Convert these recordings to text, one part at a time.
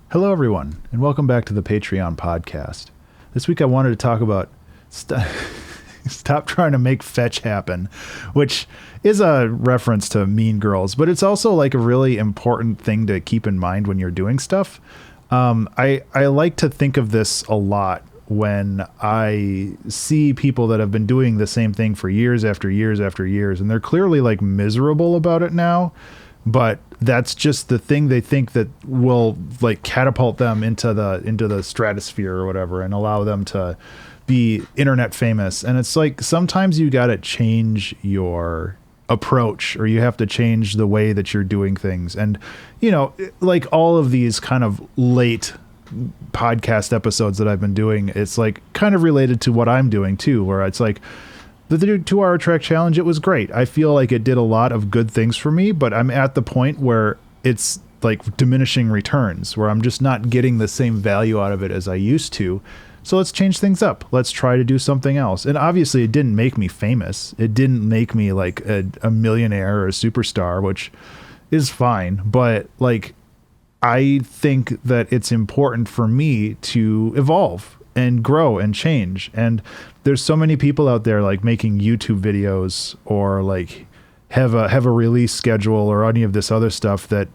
Hello, everyone, and welcome back to the Patreon podcast. This week I wanted to talk about stop trying to make fetch happen, which is a reference to Mean Girls, but it's also like a really important thing to keep in mind when you're doing stuff. I like to think of this a lot when I see people that have been doing the same thing for years after years after years, and they're clearly like miserable about it now. But that's just the thing they think that will like catapult them into the stratosphere or whatever and allow them to be internet famous. And it's like sometimes you got to change your approach, or you have to change the way that you're doing things. And, you know, like all of these kind of late podcast episodes that I've been doing, it's like kind of related to what I'm doing too, where it's like, the 2-hour track challenge, it was great. I feel like it did a lot of good things for me, but I'm at the point where it's like diminishing returns, where I'm just not getting the same value out of it as I used to. So let's change things up. Let's try to do something else. And obviously it didn't make me famous. It didn't make me like a millionaire or a superstar, which is fine. But like, I think that it's important for me to evolve and grow and change. And there's so many people out there like making YouTube videos or like have a release schedule or any of this other stuff that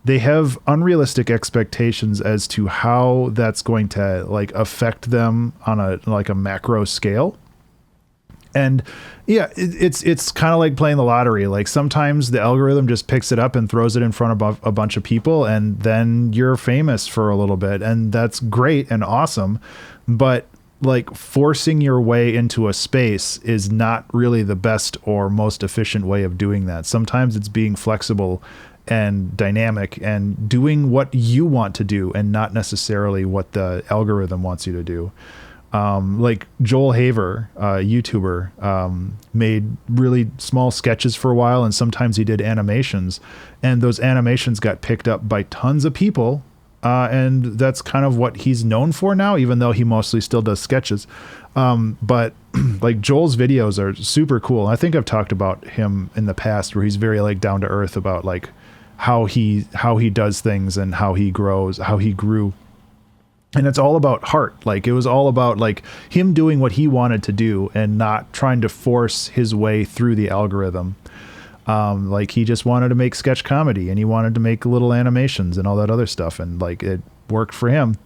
they have unrealistic expectations as to how that's going to like affect them on a macro scale. And yeah, it's kind of like playing the lottery. Like sometimes the algorithm just picks it up and throws it in front of a bunch of people, and then you're famous for a little bit, and that's great and awesome. But like forcing your way into a space is not really the best or most efficient way of doing that. Sometimes it's being flexible and dynamic and doing what you want to do and not necessarily what the algorithm wants you to do. Like Joel Haver, YouTuber, made really small sketches for a while, and sometimes he did animations, and those animations got picked up by tons of people. And that's kind of what he's known for now, even though he mostly still does sketches. But like Joel's videos are super cool. I think I've talked about him in the past, where he's very like down to earth about like how he does things and how he grows, how he grew. And it's all about heart. Like it was all about like him doing what he wanted to do and not trying to force his way through the algorithm. Like he just wanted to make sketch comedy, and he wanted to make little animations and all that other stuff. And like it worked for him.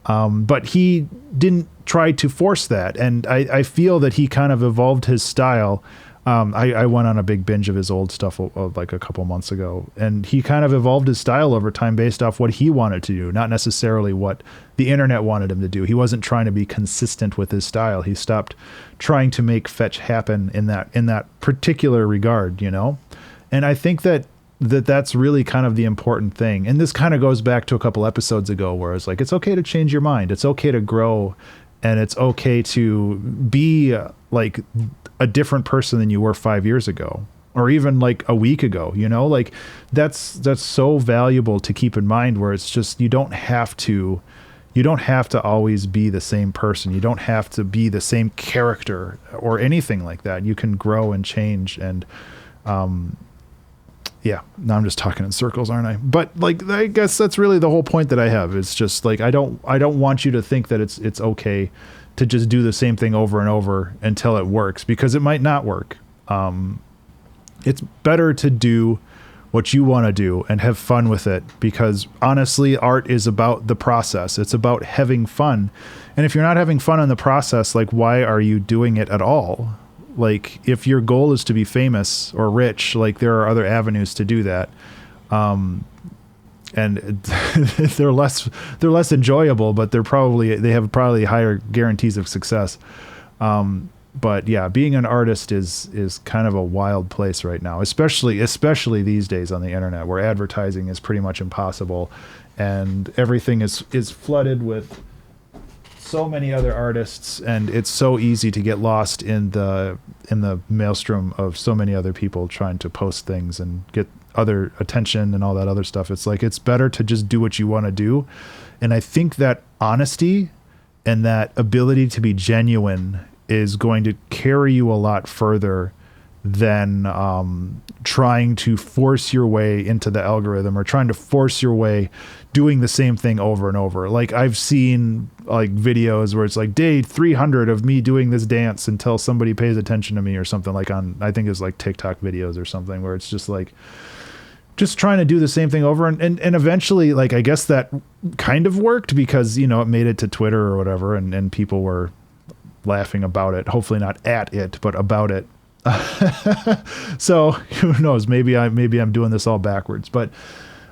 But he didn't try to force that. And I feel that he kind of evolved his style. I went on a big binge of his old stuff like a couple months ago, and he kind of evolved his style over time based off what he wanted to do, not necessarily what the internet wanted him to do. He wasn't trying to be consistent with his style. He stopped trying to make fetch happen in that particular regard, you know? And I think that's really kind of the important thing. And this kind of goes back to a couple episodes ago, where it's like, it's okay to change your mind. It's okay to grow, and it's okay to be like a different person than you were 5 years ago, or even like a week ago, you know, like that's so valuable to keep in mind, where it's just, you don't have to always be the same person. You don't have to be the same character or anything like that. You can grow and change. And, yeah, now I'm just talking in circles, aren't I? But like, I guess that's really the whole point that I have. It's just like, I don't want you to think that it's okay to just do the same thing over and over until it works, because it might not work. It's better to do what you want to do and have fun with it, because honestly, art is about the process. It's about having fun. And if you're not having fun in the process, like, why are you doing it at all? Like, if your goal is to be famous or rich, like, there are other avenues to do that. And they're less enjoyable, but they have probably higher guarantees of success. But yeah, being an artist is kind of a wild place right now, especially these days on the internet, where advertising is pretty much impossible, and everything is flooded with so many other artists, and it's so easy to get lost in the maelstrom of so many other people trying to post things and get other attention and all that other stuff. It's like, it's better to just do what you want to do. And I think that honesty and that ability to be genuine is going to carry you a lot further than trying to force your way into the algorithm or trying to force your way doing the same thing over and over. Like I've seen like videos where it's like day 300 of me doing this dance until somebody pays attention to me or something, like on, I think it's like TikTok videos or something, where it's just like, just trying to do the same thing over. And eventually, like, I guess that kind of worked because, you know, it made it to Twitter or whatever. And people were laughing about it, hopefully not at it, but about it. So who knows, maybe I'm doing this all backwards, but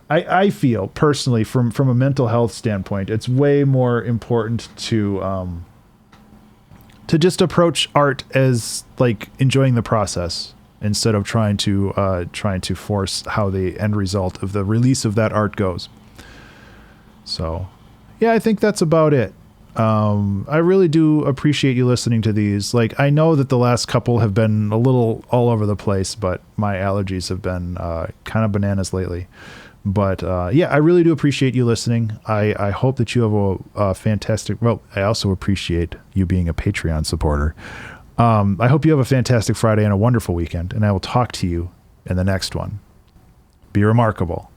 I feel personally from a mental health standpoint, it's way more important to just approach art as like enjoying the process instead of trying to force how the end result of the release of that art goes. So yeah, I think that's about it. I really do appreciate you listening to these. Like, I know that the last couple have been a little all over the place, but my allergies have been kind of bananas lately. But yeah, I really do appreciate you listening. I hope that you have a fantastic, well, I also appreciate you being a Patreon supporter. I hope you have a fantastic Friday and a wonderful weekend, and I will talk to you in the next one. Be remarkable.